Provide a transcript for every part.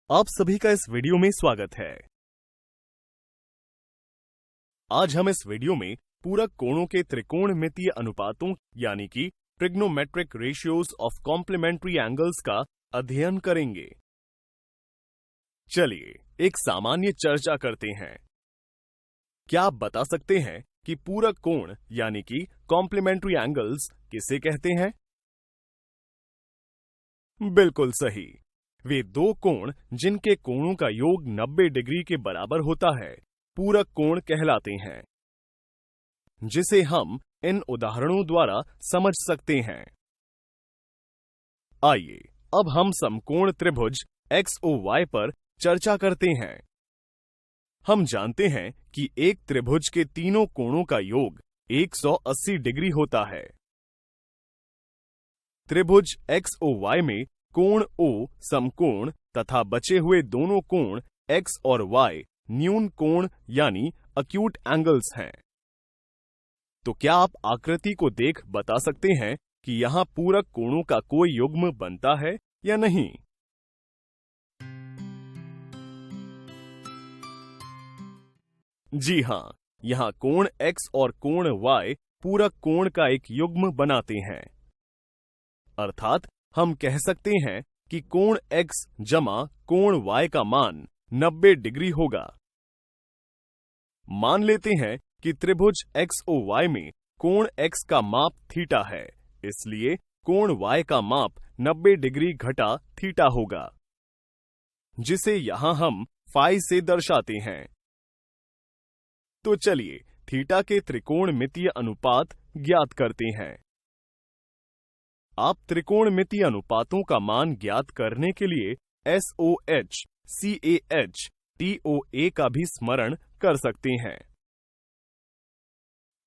आप सभी का इस वीडियो में स्वागत है। आज हम इस वीडियो में पूरक कोणों के त्रिकोणमितीय अनुपातों यानी कि trigonometric ratios of complementary angles का अध्ययन करेंगे। चलिए एक सामान्य चर्चा करते हैं। क्या आप बता सकते हैं कि पूरक कोण यानी कि कॉम्प्लीमेंट्री एंगल्स किसे कहते हैं? बिल्कुल सही, वे दो कोण जिनके कोणों का योग 90 डिग्री के बराबर होता है पूरक कोण कहलाते हैं, जिसे हम इन उदाहरणों द्वारा समझ सकते हैं। आइए अब हम समकोण त्रिभुज XOY पर चर्चा करते हैं। हम जानते हैं कि एक त्रिभुज के तीनों कोणों का योग 180 डिग्री होता है। त्रिभुज XOY में कोण O समकोण तथा बचे हुए दोनों कोण X और Y न्यून कोण यानी अक्यूट एंगल्स हैं। तो क्या आप आकृति को देख बता सकते हैं कि यहाँ पूरक कोणों का कोई युग्म बनता है या नहीं? जी हां, यहाँ कोण X और कोण Y पूरक कोण का एक युग्म बनाते हैं। अर्थात हम कह सकते हैं कि कोण X जमा कोण Y का मान 90 डिग्री होगा। मान लेते हैं कि त्रिभुज XOY में कोण X का माप थीटा है, इसलिए कोण Y का माप 90 डिग्री घटा थीटा होगा, जिसे यहां हम फाई से दर्शाते हैं। तो चलिए थीटा के त्रिकोणमितीय अनुपात ज्ञात करते हैं। आप त्रिकोणमितीय अनुपातों का मान ज्ञात करने के लिए SOH, CAH, TOA का भी स्मरण कर सकते हैं।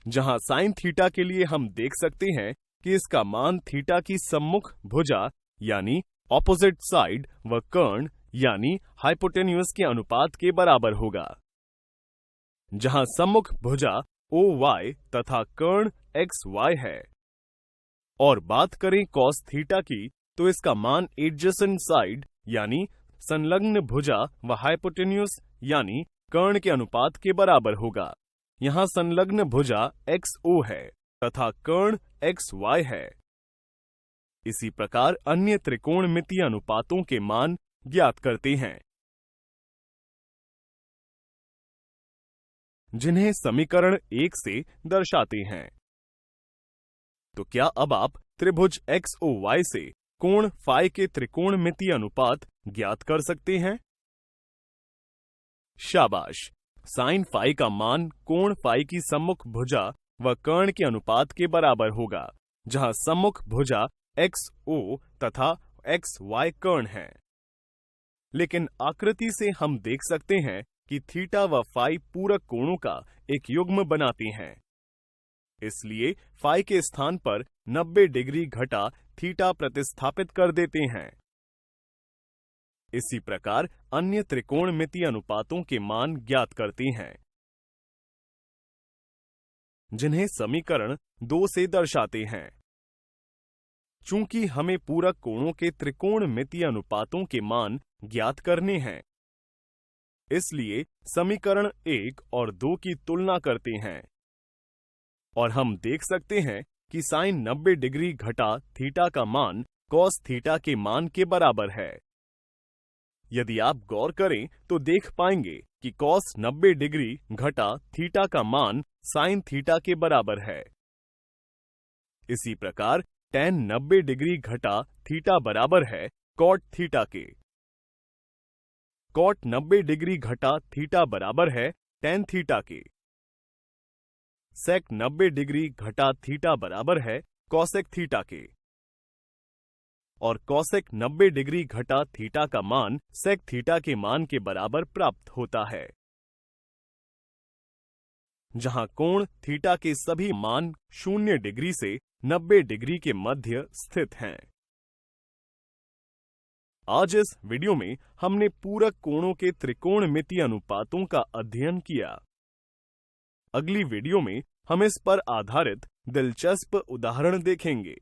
जहां साइन थीटा के लिए हम देख सकते हैं कि इसका मान थीटा की सम्मुख भुजा यानी ऑपोजिट साइड व कर्ण यानी हाइपोटेन्यूज के अनुपात के बराबर होगा। जहां सम्मुख भुजा OY तथा कर्ण XY है। और बात करें कॉस थीटा की तो इसका मान एडजेसेंट साइड यानी संलग्न भुजा व हाइपोटेन्यूज यानी कर्ण के अनुपात के बराबर होगा। यहाँ संलग्न भुजा XO है तथा कर्ण XY है। इसी प्रकार अन्य त्रिकोणमितीय अनुपातों के मान ज्ञात करते हैं, जिन्हें समीकरण 1 से दर्शाते हैं। तो क्या अब आप त्रिभुज XOY से कोण फाई के त्रिकोणमितीय अनुपात ज्ञात कर सकते हैं? शाबाश! साइन फाई का मान कोण फाई की सम्मुख भुजा व कर्ण के अनुपात के बराबर होगा, जहां सम्मुख भुजा XO तथा XY कर्ण है। लेकिन आकृति से हम देख सकते हैं कि थीटा व फाई पूरक कोणों का एक युग्म बनाते हैं, इसलिए फाई के स्थान पर 90 डिग्री घटा थीटा प्रतिस्थापित कर देते हैं। इसी प्रकार अन्य त्रिकोणमितीय अनुपातों के मान ज्ञात करते हैं, जिन्हें समीकरण 2 से दर्शाते हैं। चूंकि हमें पूरक कोणों के त्रिकोणमितीय अनुपातों के मान ज्ञात करने हैं, इसलिए समीकरण 1 और 2 की तुलना करते हैं और हम देख सकते हैं कि साइन 90 डिग्री घटा थीटा का मान कॉस थीटा के मान के बराबर है। यदि आप गौर करें तो देख पाएंगे कि कॉस 90 डिग्री घटा थीटा का मान साइन थीटा के बराबर है। इसी प्रकार tan 90 डिग्री घटा थीटा बराबर है कॉट थीटा के। कॉट 90 डिग्री घटा थीटा बराबर है tan थीटा के। सेक 90 डिग्री घटा थीटा बराबर है कॉसेक थीटा के। और कॉसेक 90 डिग्री घटा थीटा का मान सेक थीटा के मान के बराबर प्राप्त होता है, जहां कोण थीटा के सभी मान 0 डिग्री से 90 डिग्री के मध्य स्थित हैं। आज इस वीडियो में हमने पूरक कोणों के त्रिकोणमितीय अनुपातों का अध्ययन किया। अगली वीडियो में हम इस पर आधारित दिलचस्प उदाहरण देखेंगे।